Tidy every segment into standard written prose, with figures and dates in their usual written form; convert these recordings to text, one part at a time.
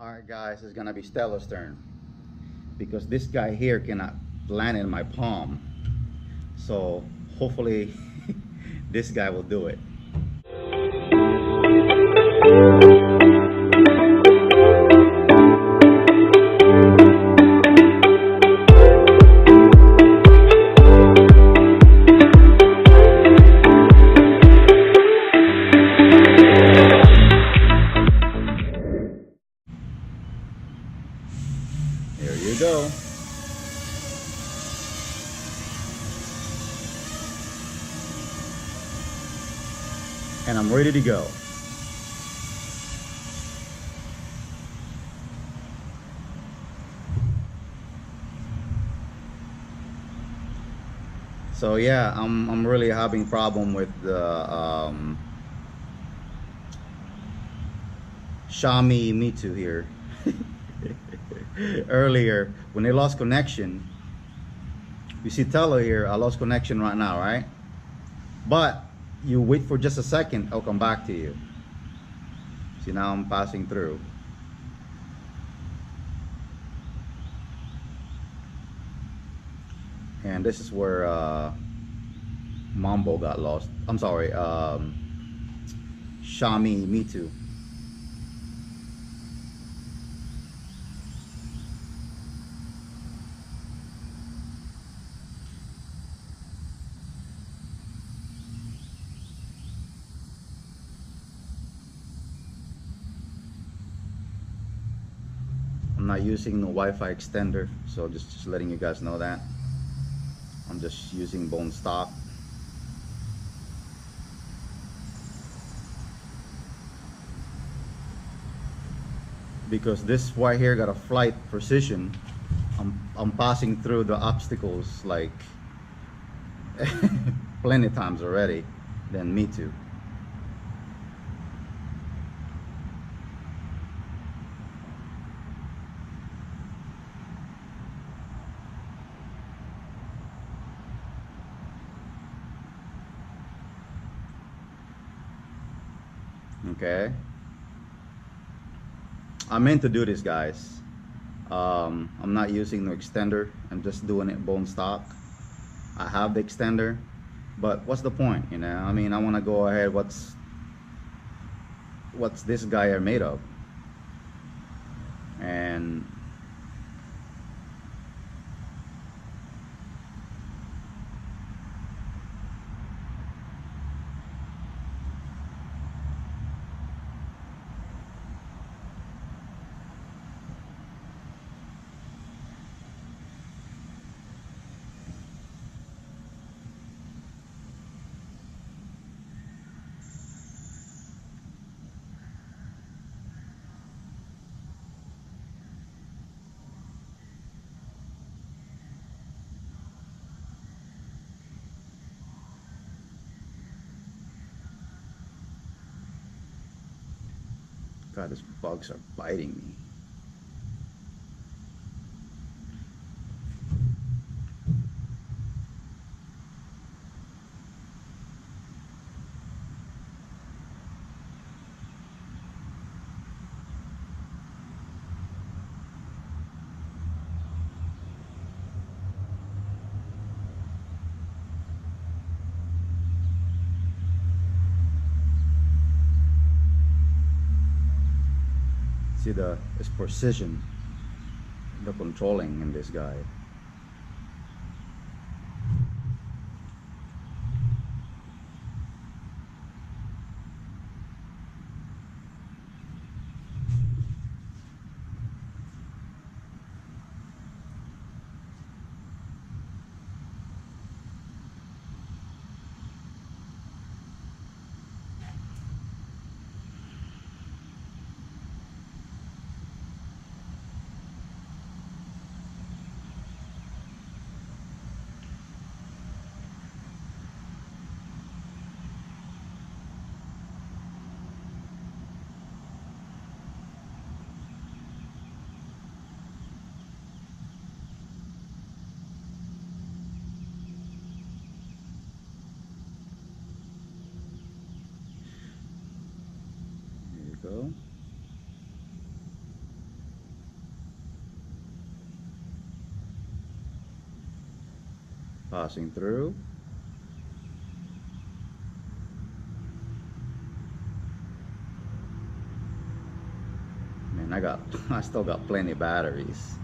Alright guys, it's gonna be Stella's turn because this guy here cannot land in my palm. So hopefully this guy will do it. There you go. And I'm ready to go. So yeah, I'm really having problem with the Xiaomi Mitu here. Earlier when they lost connection, you see Tello here, I lost connection right now, right? But you wait for just a second, I'll come back to you. See, now I'm passing through. And this is where Mambo got lost. I'm sorry, Xiaomi Mitu. I'm not using the Wi-Fi extender, so just letting you guys know that. I'm just using bone stock. Because this right here got a flight precision, I'm passing through the obstacles like plenty times already. Then me too. Okay, I meant to do this, guys. I'm not using the extender, I'm just doing it bone stock. I have the extender, but what's the point, you know? I mean, I want to go ahead, what's this guy are made of? And God, these bugs are biting me. See, it's precision, the controlling in this guy. Passing through. Man, I still got plenty of batteries.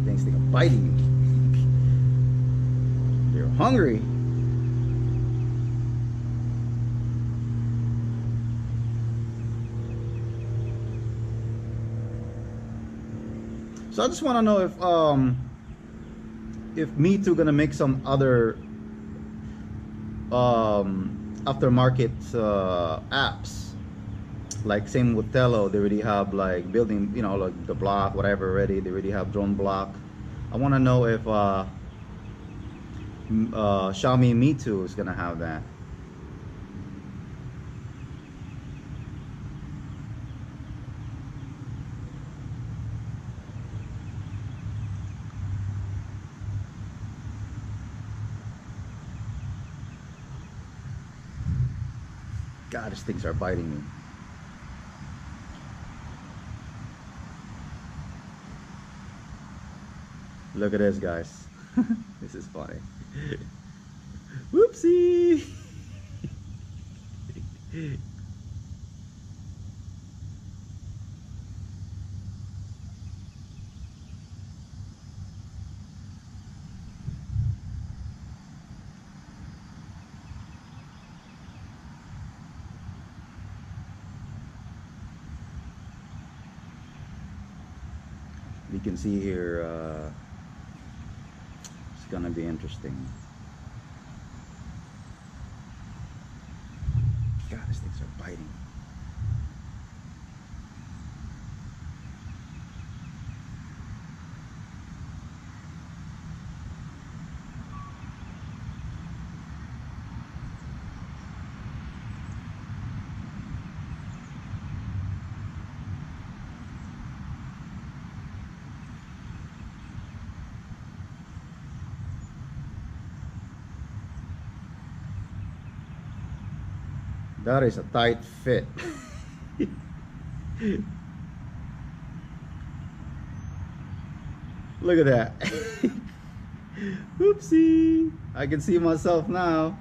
Things are biting me. They're hungry. So I just want to know if Mitu gonna make some other aftermarket apps, like same with Tello. They already have like building, you know, like the block, whatever already. They already have drone block. I want to know if Xiaomi Mitu is gonna have that. God, these things are biting me. Look at this, guys. This is funny. Whoopsie. You can see here, it's gonna be interesting. God, these things are biting. That is a tight fit. Look at that. Oopsie. I can see myself now.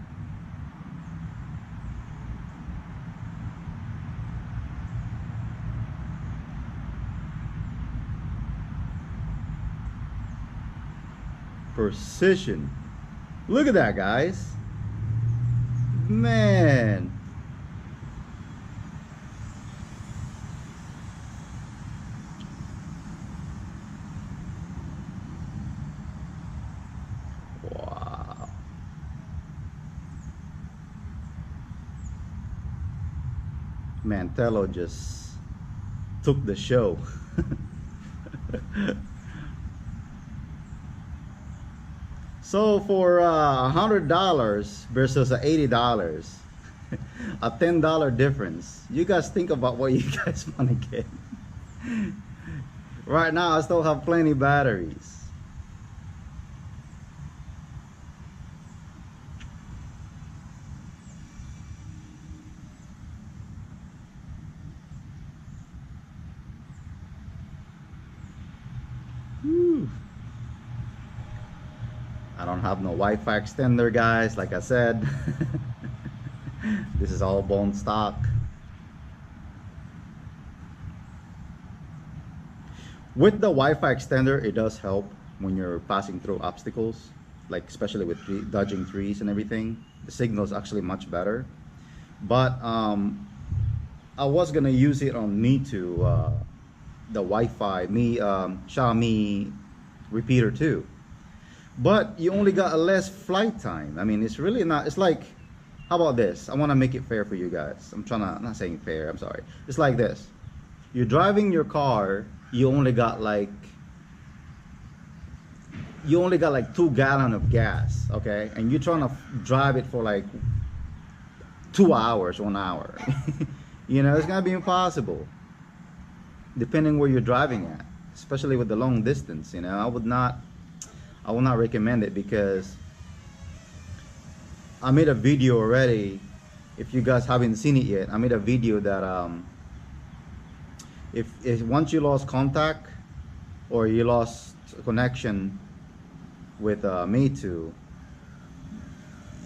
Precision. Look at that, guys. Man. Wow. Man, Tello just took the show. So for $100 versus $80, a $10 difference. You guys think about what you guys want to get. Right now, I still have plenty batteries. Whew. I don't have no Wi-Fi extender, guys, like I said. This is all bone stock. With the Wi-Fi extender, it does help when you're passing through obstacles, like especially with dodging trees and everything. The signal is actually much better. But I was gonna use it on Mitu, the Wi-Fi, Xiaomi repeater too. But you only got a less flight time. I mean, it's really not, it's like, how about this? I want to make it fair for you guys. I'm not saying fair, I'm sorry. It's like this. You're driving your car, you only got like 2 gallons of gas, okay? And you're trying to drive it for like 2 hours, 1 hour. You know, it's gonna be impossible. Depending where you're driving at, especially with the long distance, you know, I I will not recommend it, because I made a video already. If you guys haven't seen it yet, I made a video that if once you lost contact or you lost connection with Mitu,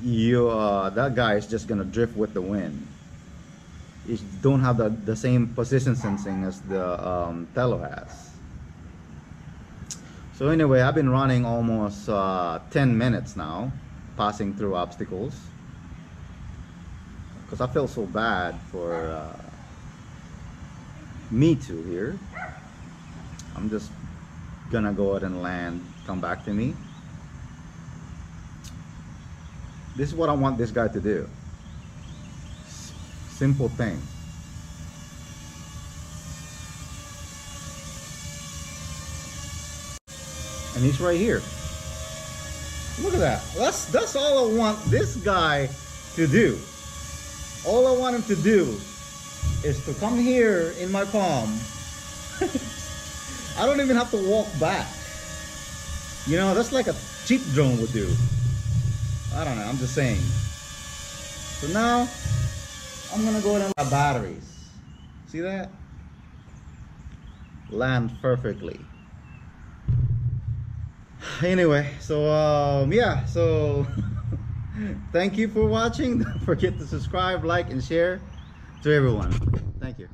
you that guy is just gonna drift with the wind. You don't have the same position sensing as the Tello has. So anyway, I've been running almost 10 minutes now, passing through obstacles, because I feel so bad for Mitu here. I'm just gonna go ahead and land, come back to me. This is what I want this guy to do. Simple thing. And he's right here. Look at that. That's all I want this guy to do. All I want him to do is to come here in my palm. I don't even have to walk back. You know, that's like a cheap drone would do. I don't know, I'm just saying. So now, I'm gonna go ahead and my batteries. See that? Land perfectly. Anyway, so yeah, so thank you for watching. Don't forget to subscribe, like, and share to everyone. Thank you.